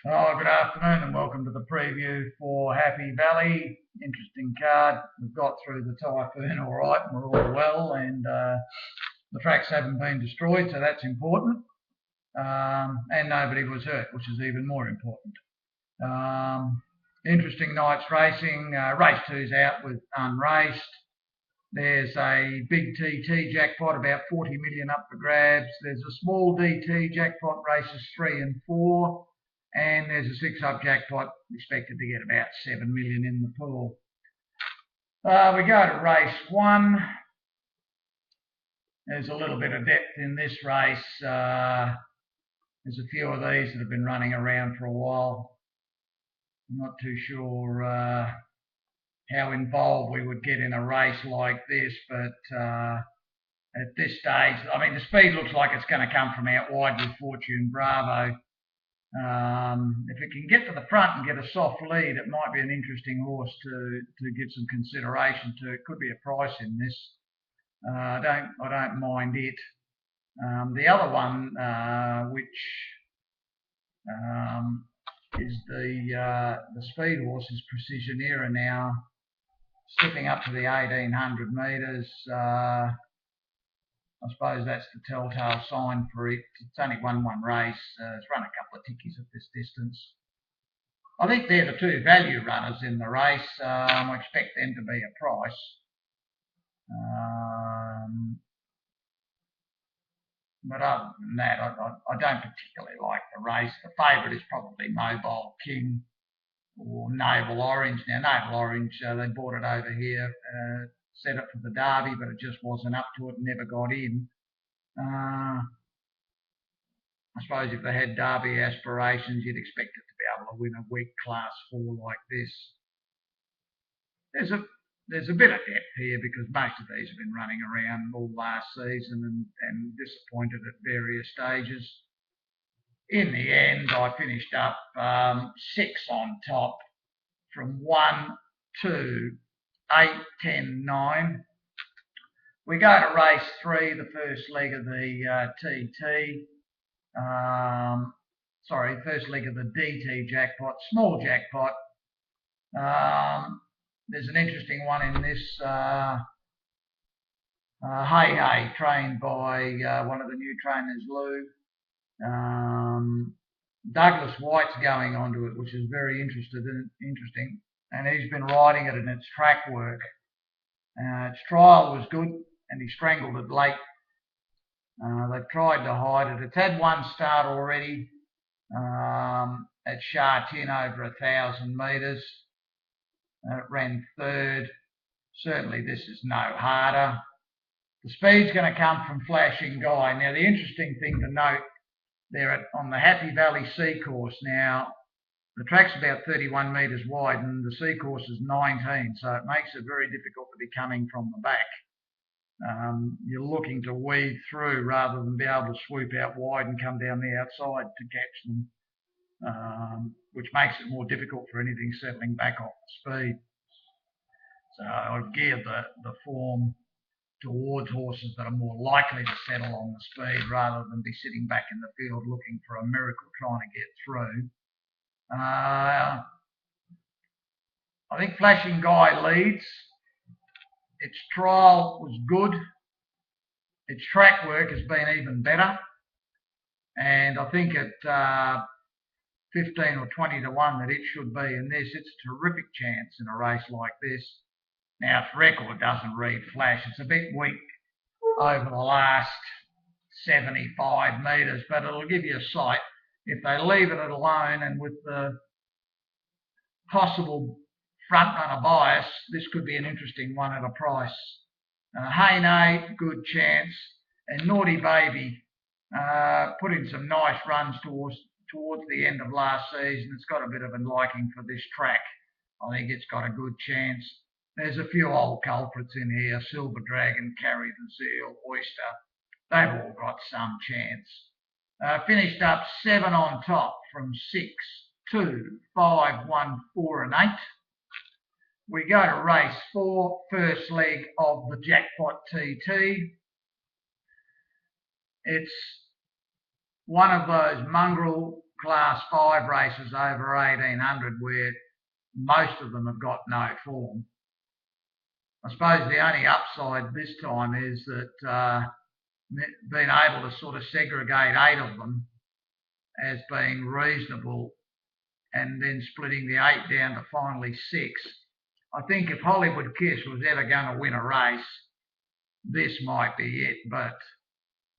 Oh, good afternoon and welcome to the preview for Happy Valley. Interesting card. We've got through the typhoon all right and we're all well, and the tracks haven't been destroyed, so that's important. And nobody was hurt, which is even more important. Interesting night's racing. Race 2's out with unraced. There's a big TT jackpot, about 40 million up for grabs. There's a small DT jackpot, races 3 and 4. And there's a 6-up jackpot expected to get about 7 million in the pool. We go to race 1. There's a little bit of depth in this race. There's a few of these that have been running around for a while. I'm not too sure how involved we would get in a race like this, but at this stage, I mean, the speed looks like it's going to come from out wide with Fortune Bravo. If it can get to the front and get a soft lead, it might be an interesting horse to give some consideration to. It could be a price in this. I don't mind it. The other one, which is the speed horse, is Precision Era now, stepping up to the 1800 metres. I suppose that's the telltale sign for it. It's only won one race. It's run a couple of tickies at this distance. I think they're the two value runners in the race. I expect them to be a price. But other than that, I don't particularly like the race. The favourite is probably Mobile King or Naval Orange. Now, Naval Orange, they brought it over here, set it for the Derby, but it just wasn't up to it and never got in. I suppose if they had Derby aspirations, you'd expect it to be able to win a weak Class 4 like this. There's a bit of depth here because most of these have been running around all last season and disappointed at various stages. In the end, I finished up 6 on top from 1, 2, 8, 10, 9. We go to race 3, the first leg of the TT. First leg of the DT jackpot, small jackpot. There's an interesting one in this. Hey Hey, trained by one of the new trainers, Lou. Douglas White's going onto it, which is very interesting. And he's been riding it in its track work. Its trial was good, and he strangled it late. They've tried to hide it. It's had one start already at Sha Tin over 1,000 metres. It ran 3rd. Certainly this is no harder. The speed's going to come from Flashing Guy. Now, the interesting thing to note, they're on the Happy Valley C course. Now, the track's about 31 metres wide and the C course is 19, so it makes it very difficult to be coming from the back. You're looking to weave through rather than be able to swoop out wide and come down the outside to catch them, which makes it more difficult for anything settling back off the speed. So I've geared the form towards horses that are more likely to settle on the speed rather than be sitting back in the field looking for a miracle trying to get through. I think Flashing Guy leads. Its trial was good. Its track work has been even better. And I think at 15 or 20 to 1 that it should be in this, it's a terrific chance in a race like this. Now, its record doesn't read flash. It's a bit weak over the last 75 metres, but it'll give you a sight. If they leave it alone and with the possible front runner bias, this could be an interesting one at a price. Hey Nay, good chance. And Naughty Baby put in some nice runs towards the end of last season. It's got a bit of a liking for this track. I think it's got a good chance. There's a few old culprits in here. Silver Dragon, Carry the Zeal, Oyster. They've all got some chance. Finished up 7 on top from 6, 2, 5, 1, 4 and 8. We go to race 4, first leg of the Jackpot TT. It's one of those mongrel Class 5 races over 1800 where most of them have got no form. I suppose the only upside this time is that being able to sort of segregate 8 of them as being reasonable and then splitting the 8 down to finally 6. I think if Hollywood Kiss was ever going to win a race, this might be it, but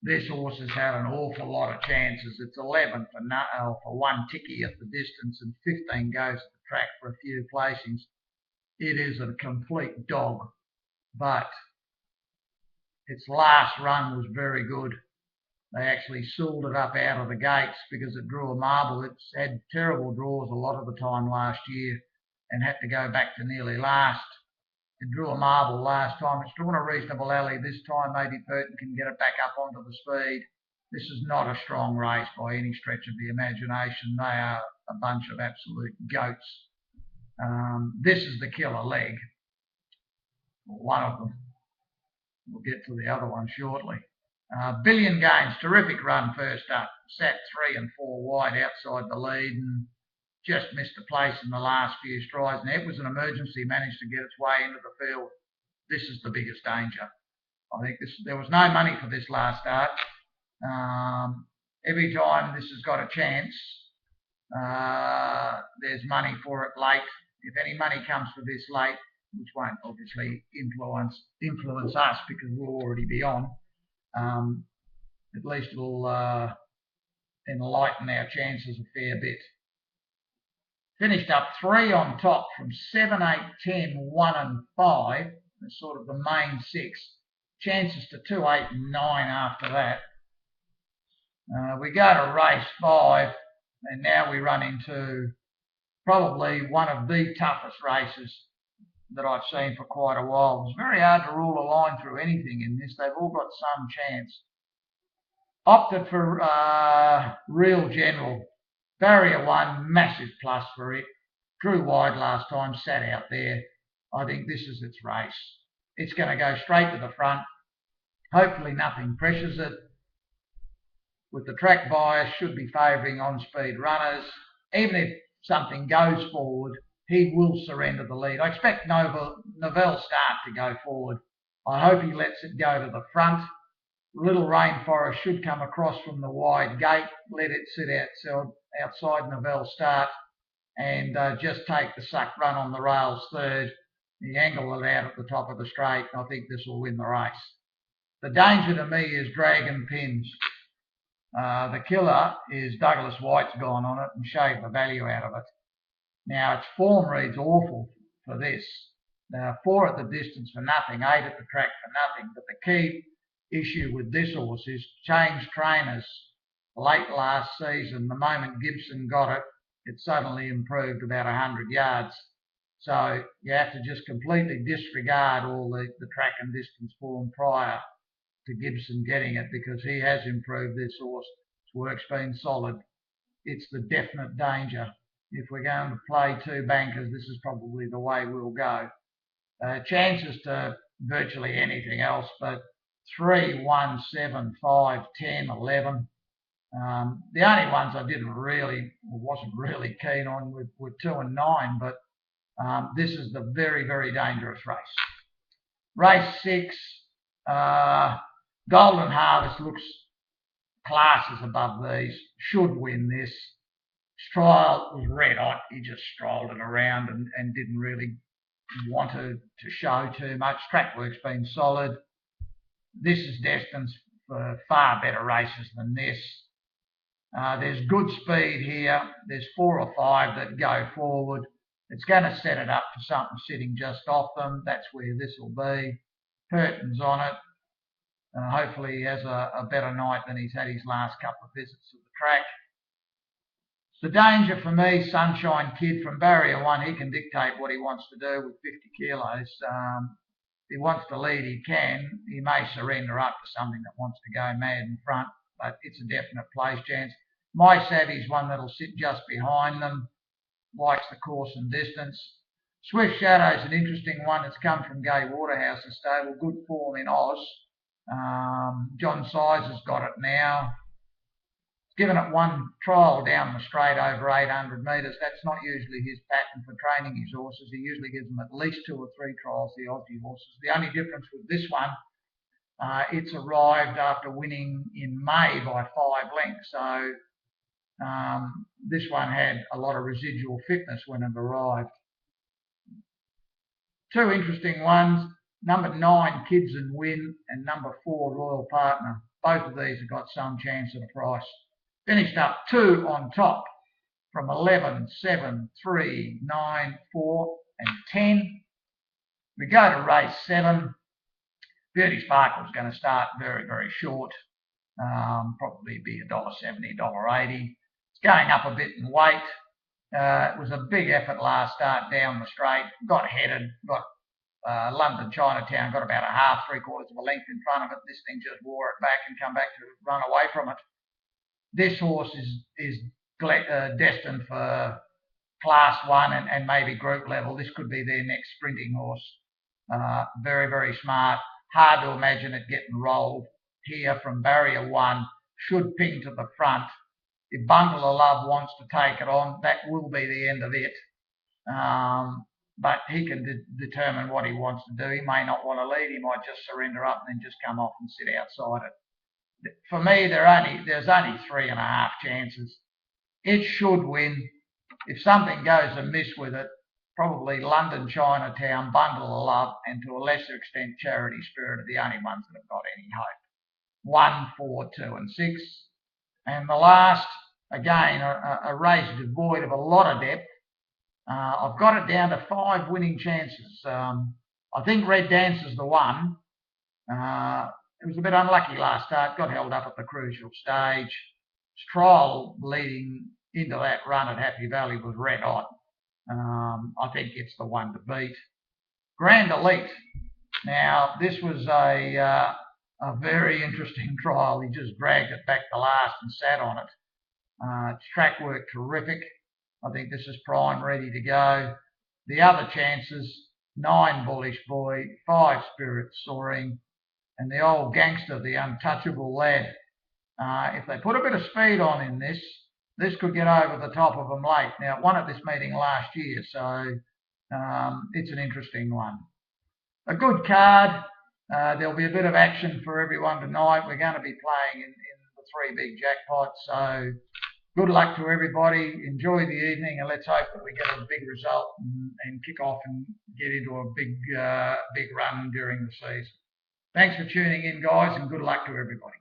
this horse has had an awful lot of chances. It's 11 for 1 ticky at the distance and 15 goes at the track for a few placings. It is a complete dog, but its last run was very good. They actually sooled it up out of the gates because it drew a marble. It's had terrible draws a lot of the time last year and had to go back to nearly last. It drew a marble last time. It's drawn a reasonable alley this time. Maybe Burton can get it back up onto the speed. This is not a strong race by any stretch of the imagination. They are a bunch of absolute goats. This is the killer leg, one of them. We'll get to the other one shortly. Billion Gains, terrific run first up. Sat 3 and 4 wide outside the lead and just missed a place in the last few strides. And it was an emergency, managed to get its way into the field. This is the biggest danger. I think there was no money for this last start. Every time this has got a chance, there's money for it late. If any money comes for this late, which won't obviously influence us because we'll already be on, at least it'll enlighten our chances a fair bit. Finished up 3 on top from 7, 8, 10, 1 and 5. That's sort of the main 6. Chances to 2, 8 and 9 after that. We go to race 5 and now we run into probably one of the toughest races that I've seen for quite a while. It's very hard to rule a line through anything in this. They've all got some chance. Opted for Real General. Barrier 1, massive plus for it. Drew wide last time, sat out there. I think this is its race. It's going to go straight to the front. Hopefully nothing pressures it. With the track bias, should be favouring on-speed runners. Even if something goes forward, he will surrender the lead. I expect Novell Start to go forward. I hope he lets it go to the front. Little Rainforest should come across from the wide gate, let it sit outside Novell Start and just take the suck run on the rails third. He angle it out at the top of the straight, and I think this will win the race. The danger to me is Dragon Pins. The killer is Douglas White's gone on it and shaved the value out of it. Now, its form reads awful for this. 4 at the distance for nothing, 8 at the track for nothing. But the key issue with this horse is changed trainers late last season. The moment Gibson got it, it suddenly improved about 100 yards. So you have to just completely disregard all the track and distance form prior to Gibson getting it because he has improved this horse. His work's been solid. It's the definite danger. If we're going to play 2 bankers, this is probably the way we'll go. Chances to virtually anything else, but 3, 1, 7, 5, 10, 11. The only ones I wasn't really keen on were 2 and 9, but this is the very, very dangerous race. Race 6, Golden Harvest looks classes above these, should win this. Trial was red hot. He just strolled it around and didn't really want to show too much. Track work's been solid. This is destined for far better races than this. There's good speed here. There's 4 or 5 that go forward. It's going to set it up for something sitting just off them. That's where this will be. Purton's on it. Hopefully he has a better night than he's had his last couple of visits to the track. The danger for me, Sunshine Kid from Barrier 1, he can dictate what he wants to do with 50 kilos. If he wants to lead, he can. He may surrender up to something that wants to go mad in front, but it's a definite place chance. My Savvy's one that'll sit just behind them, likes the course and distance. Swift Shadow's an interesting one. It's come from Gay Waterhouse's stable, good form in Oz. John Size has got it now. given it one trial down the straight over 800 metres. That's not usually his pattern for training his horses. He usually gives them at least 2 or 3 trials, the Aussie horses. The only difference with this one, it's arrived after winning in May by 5 lengths. So this one had a lot of residual fitness when it arrived. 2 interesting ones, number 9, Kids and Win, and number 4, Royal Partner. Both of these have got some chance at a price. Finished up 2 on top from 11, 7, 3, 9, 4 and 10. We go to race 7. Beauty Sparkle is going to start very, very short. Probably be $1.70, $1.80. It's going up a bit in weight. It was a big effort last start down the straight. Got headed, got London Chinatown, got about a half, 3/4 of a length in front of it. This thing just wore it back and come back to run away from it. This horse is destined for class 1 and maybe group level. This could be their next sprinting horse. Very, very smart. Hard to imagine it getting rolled here from barrier 1. Should ping to the front. If Bundle of Love wants to take it on, that will be the end of it. But he can determine what he wants to do. He may not want to lead. He might just surrender up and then just come off and sit outside it. For me, there's only 3.5 chances. It should win. If something goes amiss with it, probably London Chinatown, Bundle of Love, and to a lesser extent Charity Spirit are the only ones that have got any hope. 1, 4, 2 and 6. And the last, again, a race devoid of a lot of depth. I've got it down to 5 winning chances. I think Red Dancer's the one. It was a bit unlucky last start, got held up at the crucial stage. Trial leading into that run at Happy Valley was red hot. I think it's the one to beat. Grand Elite. Now, this was a very interesting trial. He just dragged it back to last and sat on it. Its track work terrific. I think this is prime, ready to go. The other chances, 9 Bullish Boy, 5 Spirit Soaring, and the old gangster, the Untouchable Lad. If they put a bit of speed on in this could get over the top of them late. Now, it won at this meeting last year, so it's an interesting one. A good card. There'll be a bit of action for everyone tonight. We're going to be playing in the 3 big jackpots, so good luck to everybody. Enjoy the evening, and let's hope that we get a big result and kick off and get into a big run during the season. Thanks for tuning in, guys, and good luck to everybody.